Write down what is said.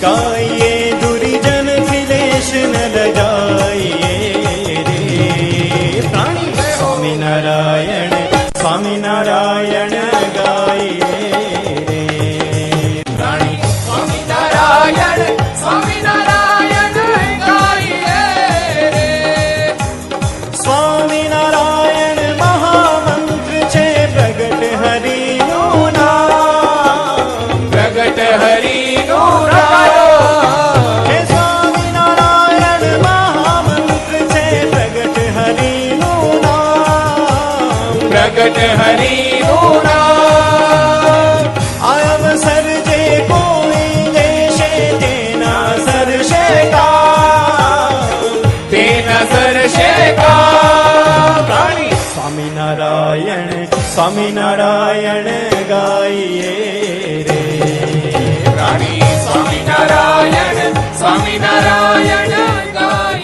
गाइए दुर्जन क्लेश न लगाइए रे प्राणी स्वामी नारायण गाइए रे प्राणी स्वामी नारायण गाइए रे स्वामी नारायण महामंत्र छे प्रगट हरि नो नाम प्रगट हरि नो हे स्वामी नारायण महामंत्र छे प्रगट हरि नो नाम प्रगट हरि नो अवसर जे कोई देशे तेना सरशे का तेना सरशे का प्राणी स्वामी नारायण गाइए रे प्राणी स्वामी नारायण गाइए